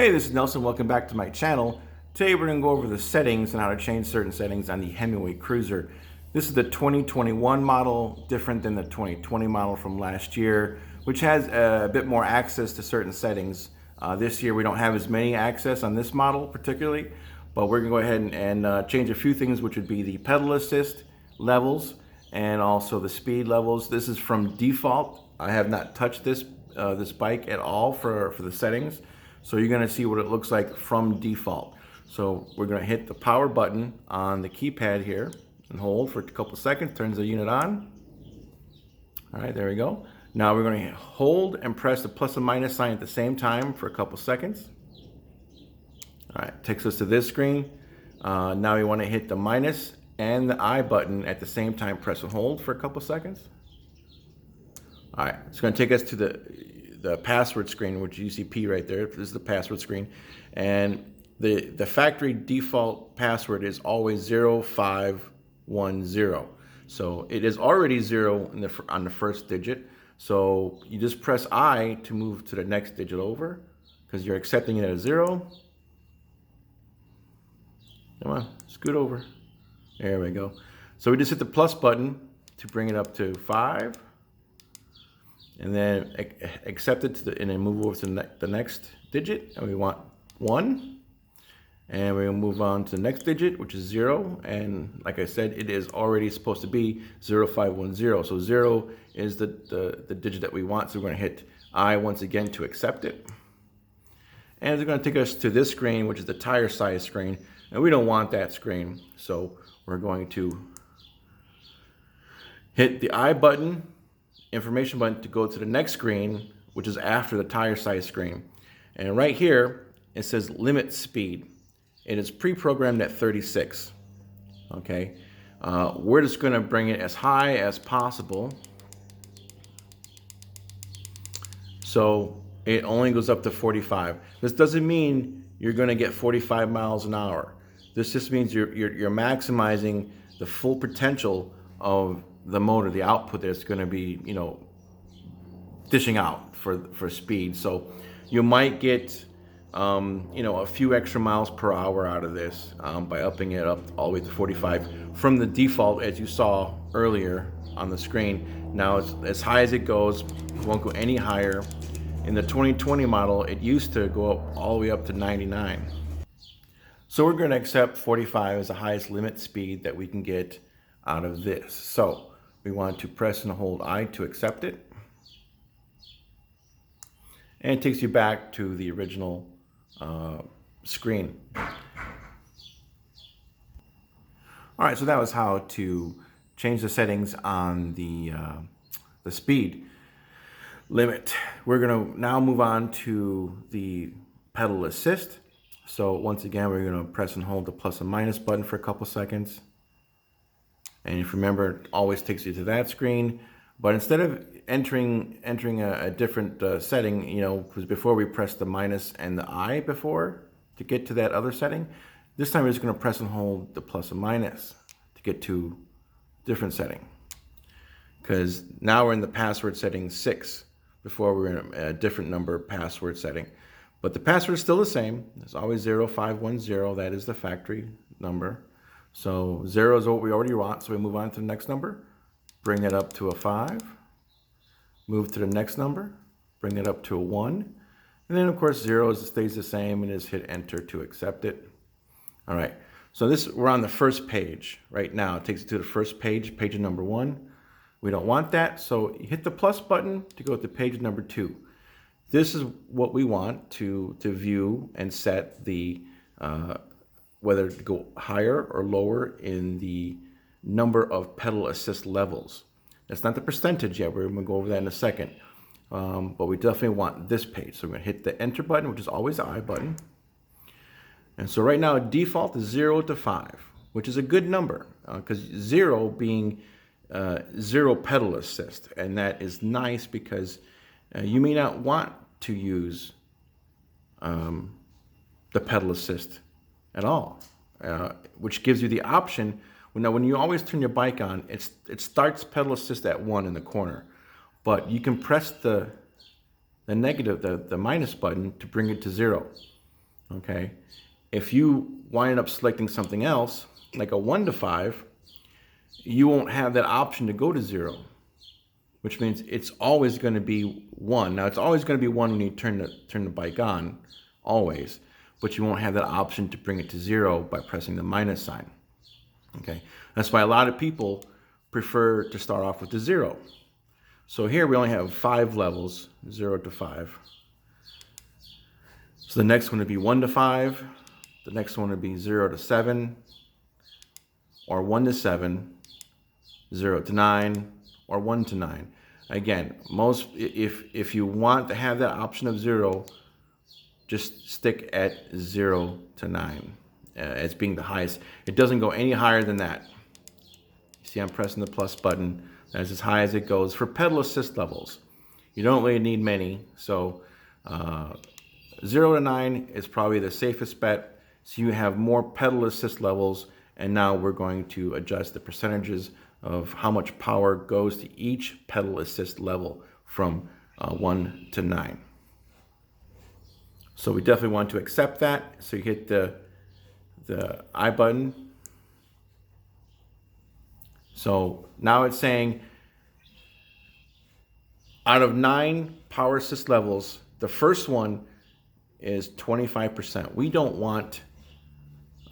Hey, this is Nelson. Welcome back to my channel. Today we're going to go over the settings and how to change certain settings on the Himiway Cruiser. This is the 2021 model, different than the 2020 model from last year, which has a bit more access to certain settings. This year we don't have as many access on this model particularly, but we're going to go ahead and change a few things, which would be the pedal assist levels and also the speed levels. This is from default. I have not touched this bike at all for the settings. So you're going to see what it looks like from default. So we're going to hit the power button on the keypad here and hold for a couple seconds, turns the unit on. All right, there we go. Now we're going to hold and press the plus and minus sign at the same time for a couple seconds. All right, takes us to this screen. Now we want to hit the minus and the I button at the same time, press and hold for a couple seconds. All right, it's going to take us to the password screen, which you see P right there. This is the password screen, and the factory default password is always 0510. So it is already 0 on the first digit. So you just press I to move to the next digit over, because you're accepting it as 0. Come on, scoot over. There we go. So we just hit the plus button to bring it up to 5. And then accept it and then move over to the next digit, and we want 1. And we're gonna move on to the next digit, which is 0. And like I said, it is already supposed to be 0510. So 0 is the digit that we want. So we're gonna hit I once again to accept it. And it's gonna take us to this screen, which is the tire size screen. And we don't want that screen. So we're going to hit the I button, information button, to go to the next screen, which is after the tire size screen. And right here, it says limit speed. It is pre-programmed at 36. Okay, we're just gonna bring it as high as possible. So it only goes up to 45. This doesn't mean you're gonna get 45 miles an hour. This just means you're maximizing the full potential of the motor, the output that's going to be, dishing out for speed. So you might get, a few extra miles per hour out of this by upping it up all the way to 45 from the default, as you saw earlier on the screen. Now it's as high as it goes. It won't go any higher. In the 2020 model, it used to go up all the way up to 99. So we're going to accept 45 as the highest limit speed that we can get out of this. So we want to press and hold I to accept it. And it takes you back to the original screen. All right, so that was how to change the settings on the speed limit. We're going to now move on to the pedal assist. So once again, we're going to press and hold the plus and minus button for a couple seconds. And if you remember, it always takes you to that screen. But instead of entering a different setting, because before we pressed the minus and the I before to get to that other setting, this time we're just going to press and hold the plus and minus to get to a different setting. Because now we're in the password setting 6. Before we were in a different number password setting. But the password is still the same. It's always 0510. That is the factory number. So 0 is what we already want, so we move on to the next number, bring that up to a 5, move to the next number, bring it up to a 1, and then of course 0 stays the same, and just hit enter to accept it. All right, so we're on the first page right now. It takes you to the first page, page number 1. We don't want that, so you hit the plus button to go to page number 2. This is what we want to view and set the whether to go higher or lower in the number of pedal assist levels. That's not the percentage yet. We're going to go over that in a second. But we definitely want this page. So we're going to hit the enter button, which is always the I button. And so right now, default is 0 to 5, which is a good number because 0 being 0 pedal assist. And that is nice because you may not want to use the pedal assist at all, which gives you the option. Now, when you always turn your bike on, it starts pedal assist at 1 in the corner, but you can press the negative, the minus button to bring it to 0. okay? If you wind up selecting something else, like a 1 to 5, you won't have that option to go to 0, which means it's always going to be 1. Now, it's always going to be 1 when you turn the bike on, always, but you won't have that option to bring it to 0 by pressing the minus sign, okay? That's why a lot of people prefer to start off with the 0. So here we only have 5 levels, 0 to 5. So the next one would be 1 to 5. The next one would be 0 to 7, or 1 to 7, 0 to 9, or 1 to 9. Again, if you want to have that option of 0, just stick at 0 to 9 as being the highest. It doesn't go any higher than that. See, I'm pressing the plus button. That's as high as it goes for pedal assist levels. You don't really need many, so 0 to 9 is probably the safest bet. So you have more pedal assist levels, and now we're going to adjust the percentages of how much power goes to each pedal assist level from 1 to 9. So we definitely want to accept that. So you hit the I button. So now it's saying out of 9 power assist levels, the first one is 25%. We don't want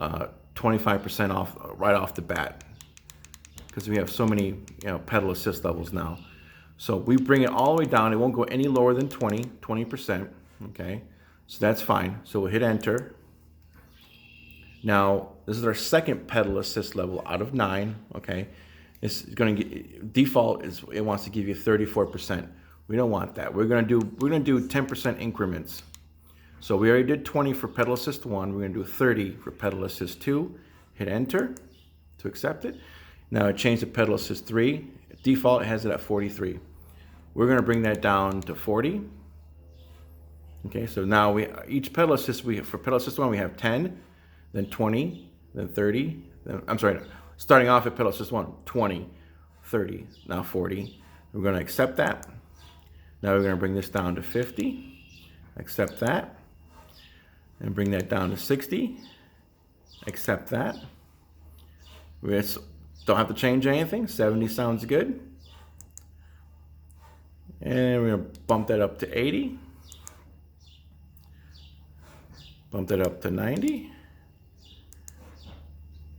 25% off right off the bat because we have so many pedal assist levels now. So we bring it all the way down. It won't go any lower than 20%. Okay, so that's fine. So we'll hit enter. Now this is our second pedal assist level out of 9. Okay, it's going to get default is it wants to give you 34%. We don't want that. We're going to do 10% increments. So we already did 20 for pedal assist 1. We're going to do 30 for pedal assist 2. Hit enter to accept it. Now it changed to pedal assist 3. Default has it at 43. We're going to bring that down to 40. Okay, so now each pedal assist for pedal assist 1 we have 10, then 20, then 30. I'm sorry, starting off at pedal assist 1, 20, 30, now 40. We're going to accept that. Now we're going to bring this down to 50. Accept that. And bring that down to 60. Accept that. We just don't have to change anything. 70 sounds good. And we're going to bump that up to 80. Bump that up to 90.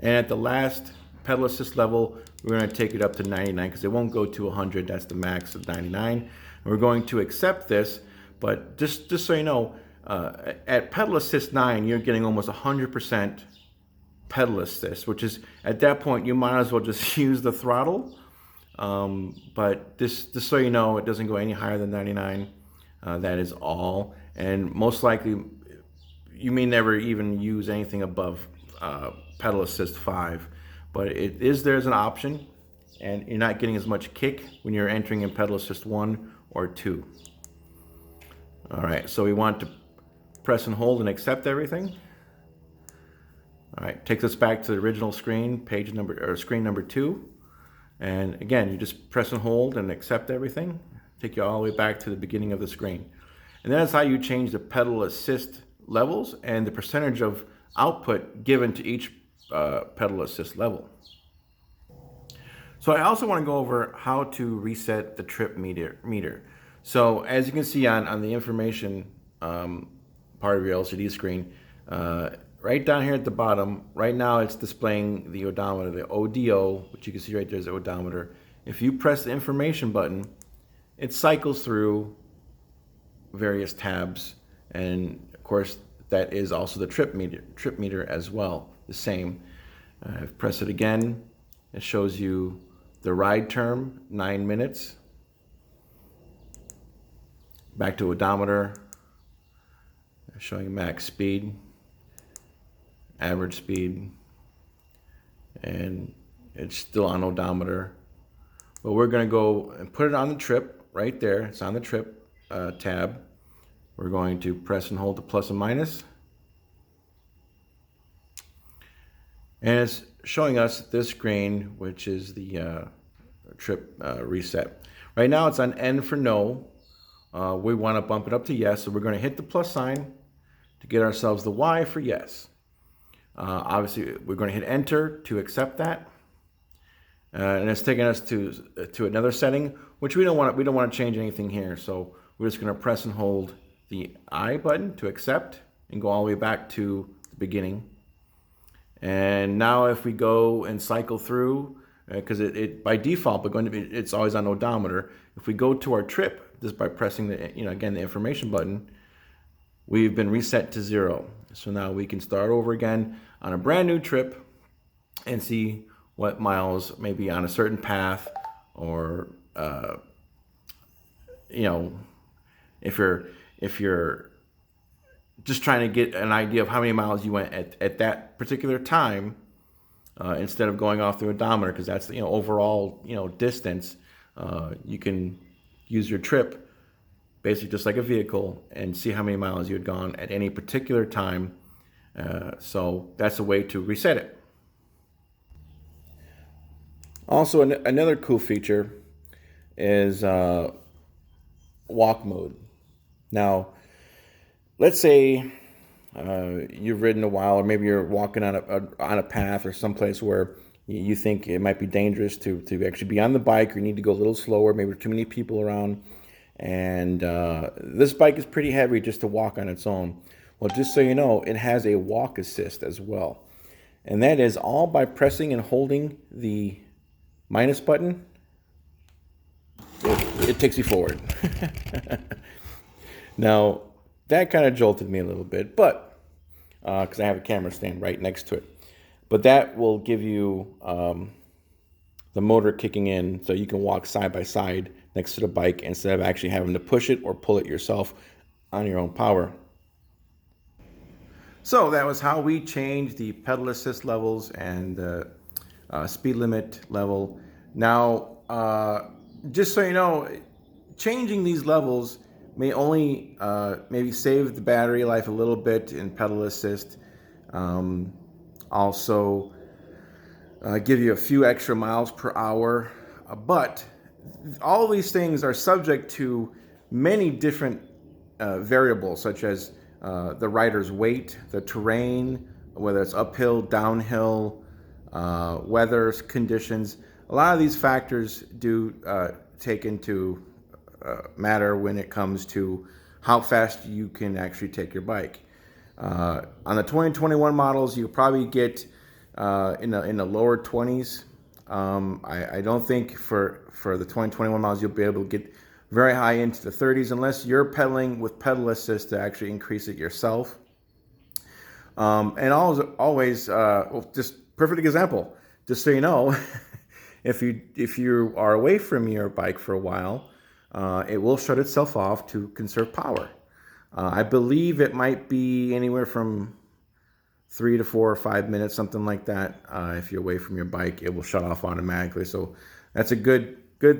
And at the last pedal assist level, we're going to take it up to 99 because it won't go to 100. That's the max of 99. And we're going to accept this, but just so you know, at pedal assist 9, you're getting almost 100% pedal assist, which is at that point you might as well just use the throttle. But just so you know, it doesn't go any higher than 99. That is all, and most likely you may never even use anything above pedal assist 5. But it is there as an option, and you're not getting as much kick when you're entering in pedal assist 1 or 2. All right, so we want to press and hold and accept everything. All right, takes us back to the original screen, screen number 2. And again, you just press and hold and accept everything. Take you all the way back to the beginning of the screen. And that's how you change the pedal assist levels and the percentage of output given to each pedal assist level. So I also want to go over how to reset the trip meter. So as you can see on the information part of your LCD screen, right down here at the bottom, right now it's displaying the odometer, the ODO, which you can see right there is the odometer. If you press the information button, it cycles through various tabs, and of course that is also the trip meter as well, the same. Press it again, it shows you the ride term, 9 minutes. Back to odometer, showing max speed, average speed, and it's still on odometer. But we're going to go and put it on the trip right there. It's on the trip tab. We're going to press and hold the plus and minus. And it's showing us this screen, which is the trip reset. Right now it's on N for no. We want to bump it up to yes, so we're going to hit the plus sign, to get ourselves the Y for yes. Obviously, we're going to hit enter to accept that. And it's taking us to another setting, which we don't want to change anything here. So we're just going to press and hold the I button to accept and go all the way back to the beginning. And now if we go and cycle through, because it by default, it's always on odometer. If we go to our trip, just by pressing again, the information button, we've been reset to 0. So now we can start over again on a brand new trip and see what miles may be on a certain path, or if you're just trying to get an idea of how many miles you went at that particular time, instead of going off the odometer, because that's the overall distance. You can use your trip basically just like a vehicle and see how many miles you had gone at any particular time. So that's a way to reset it. Also, another cool feature is walk mode. Now, let's say you've ridden a while, or maybe you're walking on a path or someplace where you think it might be dangerous to actually be on the bike, or you need to go a little slower, maybe too many people around. And this bike is pretty heavy just to walk on its own. Well, just so you know, it has a walk assist as well. And that is all by pressing and holding the minus button. It takes you forward. Now, that kind of jolted me a little bit, but because I have a camera stand right next to it. But that will give you the motor kicking in, so you can walk side by side next to the bike instead of actually having to push it or pull it yourself on your own power. So that was how we changed the pedal assist levels and the speed limit level. Now, just so you know, changing these levels may only maybe save the battery life a little bit in pedal assist. Also give you a few extra miles per hour. But all these things are subject to many different variables, such as the rider's weight, the terrain, whether it's uphill, downhill, weather conditions. A lot of these factors do take into matter when it comes to how fast you can actually take your bike. On the 2021 models, you'll probably get in the lower 20s. I don't think for the 2021 models you'll be able to get very high into the 30s unless you're pedaling with pedal assist to actually increase it yourself. And always just perfect example, just so you know, if you are away from your bike for a while, it will shut itself off to conserve power. I believe it might be anywhere from 3 to 4 or 5 minutes, something like that. If you're away from your bike, it will shut off automatically. So that's a good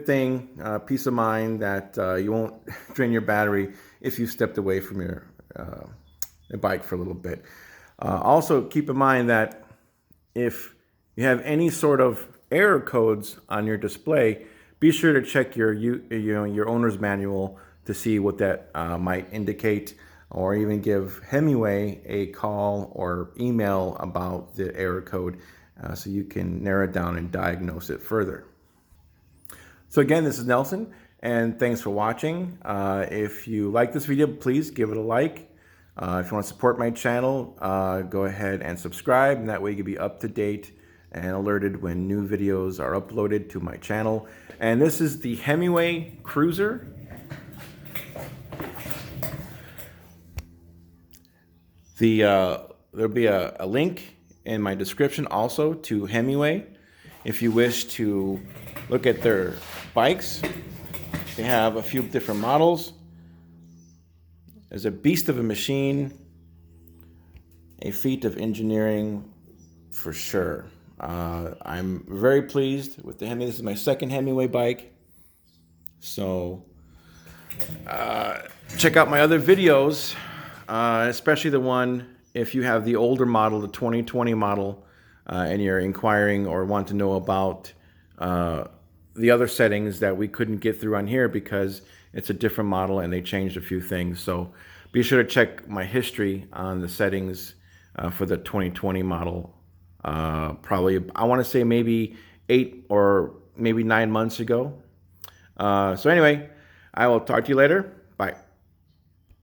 thing, peace of mind that you won't drain your battery if you stepped away from your bike for a little bit. Also, keep in mind that if you have any sort of error codes on your display, be sure to check your owner's manual to see what that might indicate, or even give Himiway a call or email about the error code so you can narrow it down and diagnose it further. So again, this is Nelson, and thanks for watching. If you like this video, please give it a like. If you want to support my channel, go ahead and subscribe, and that way you can be up to date and alerted when new videos are uploaded to my channel. And this is the Himiway Cruiser. There'll be a link in my description also to Himiway if you wish to look at their bikes. They have a few different models. There's a beast of a machine, a feat of engineering for sure. I'm very pleased with the Hemi. This is my second Himiway bike. So check out my other videos, especially the one if you have the older model, the 2020 model, and you're inquiring or want to know about the other settings that we couldn't get through on here because it's a different model and they changed a few things. So Be sure to check my history on the settings for the 2020 model. Probably, I want to say maybe 8 or maybe 9 months ago. So anyway, I will talk to you later. Bye.